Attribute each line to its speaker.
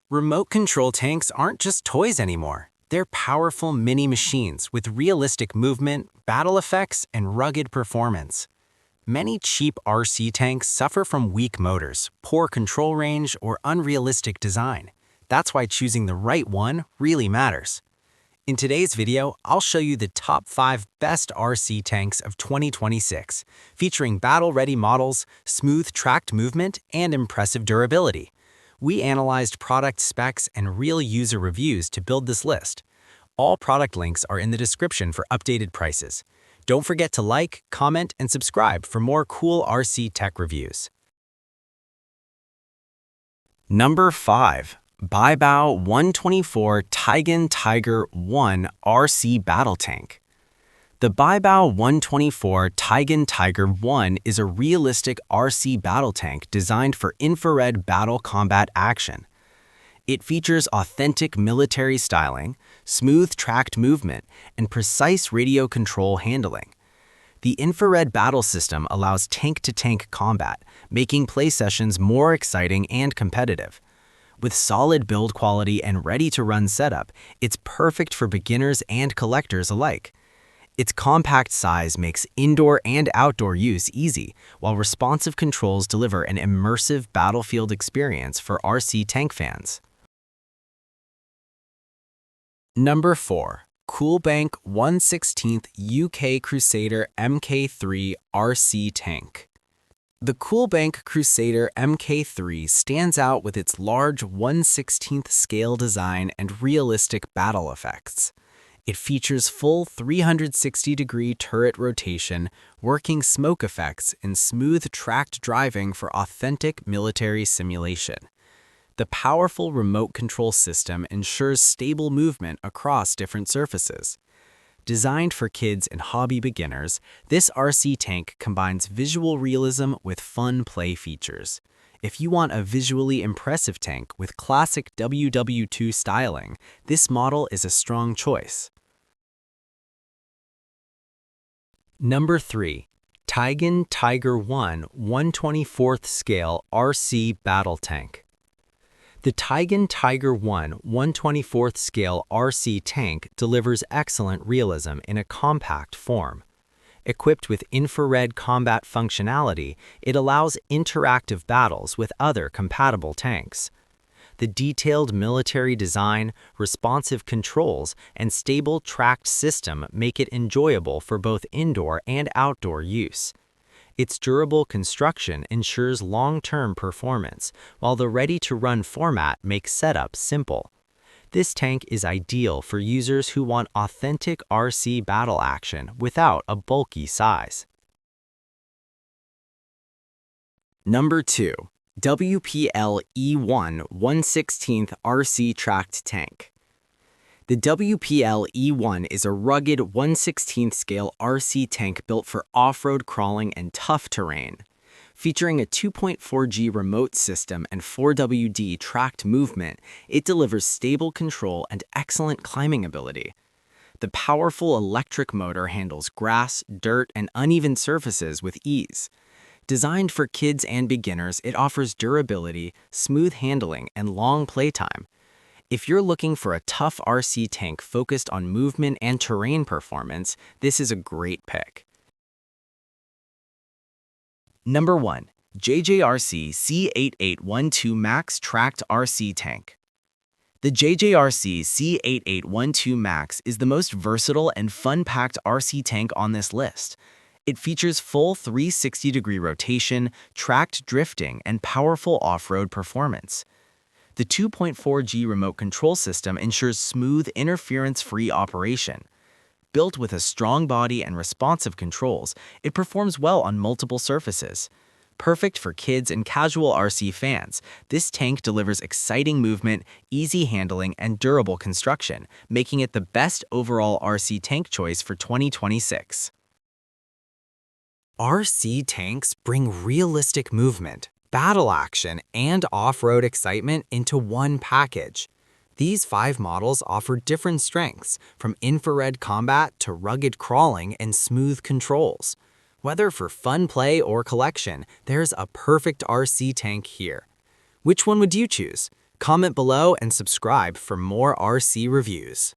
Speaker 1: Remote control tanks aren't just toys anymore. They're powerful mini machines with realistic movement, battle effects, and rugged performance. Many cheap RC tanks suffer from weak motors, poor control range, or unrealistic design. That's why choosing the right one really matters. In today's video, I'll show you the top 5 best RC tanks of 2026, featuring battle-ready models, smooth tracked movement, and impressive durability. We analyzed product specs and real user reviews to build this list. All product links are in the description for updated prices. Don't forget to like, comment, and subscribe for more cool RC tech reviews. Number 5. BEIBAO 124 Taigen Tiger I RC Battle Tank. The BEIBAO 124 Taigen Tiger I is a realistic RC battle tank designed for infrared battle combat action. It features authentic military styling, smooth tracked movement, and precise radio control handling. The infrared battle system allows tank-to-tank combat, making play sessions more exciting and competitive. With solid build quality and ready-to-run setup, it's perfect for beginners and collectors alike. Its compact size makes indoor and outdoor use easy, while responsive controls deliver an immersive battlefield experience for RC tank fans. Number 4. Coolbank 1/16 UK Crusader Mk.III RC Tank. The Coolbank Crusader Mk.III stands out with its large 1/16 scale design and realistic battle effects. It features full 360-degree turret rotation, working smoke effects, and smooth tracked driving for authentic military simulation. The powerful remote control system ensures stable movement across different surfaces. Designed for kids and hobby beginners, this RC tank combines visual realism with fun play features. If you want a visually impressive tank with classic WW2 styling, this model is a strong choice. Number 3. Taigen Tiger I 1/24 scale RC Battle Tank. The Taigen Tiger I 1/24 scale RC tank delivers excellent realism in a compact form. Equipped with infrared combat functionality, it allows interactive battles with other compatible tanks. The detailed military design, responsive controls, and stable tracked system make it enjoyable for both indoor and outdoor use. Its durable construction ensures long-term performance, while the ready-to-run format makes setup simple. This tank is ideal for users who want authentic RC battle action without a bulky size. Number 2. WPL E-1 1/16 RC Tracked Tank. The WPL E-1 is a rugged 1/16 scale RC tank built for off-road crawling and tough terrain. Featuring a 2.4G remote system and 4WD tracked movement, it delivers stable control and excellent climbing ability. The powerful electric motor handles grass, dirt, and uneven surfaces with ease. Designed for kids and beginners, it offers durability, smooth handling, and long playtime. If you're looking for a tough RC tank focused on movement and terrain performance, this is a great pick. Number 1. JJRC C8812 Max Tracked RC Tank. The JJRC C8812 Max is the most versatile and fun-packed RC tank on this list. It features full 360-degree rotation, tracked drifting, and powerful off-road performance. The 2.4G remote control system ensures smooth, interference-free operation. Built with a strong body and responsive controls, it performs well on multiple surfaces. Perfect for kids and casual RC fans, this tank delivers exciting movement, easy handling, and durable construction, making it the best overall RC tank choice for 2026. RC tanks bring realistic movement, battle action, and off-road excitement into one package. These 5 models offer different strengths, from infrared combat to rugged crawling and smooth controls. Whether for fun play or collection, there's a perfect RC tank here. Which one would you choose? Comment below and subscribe for more RC reviews.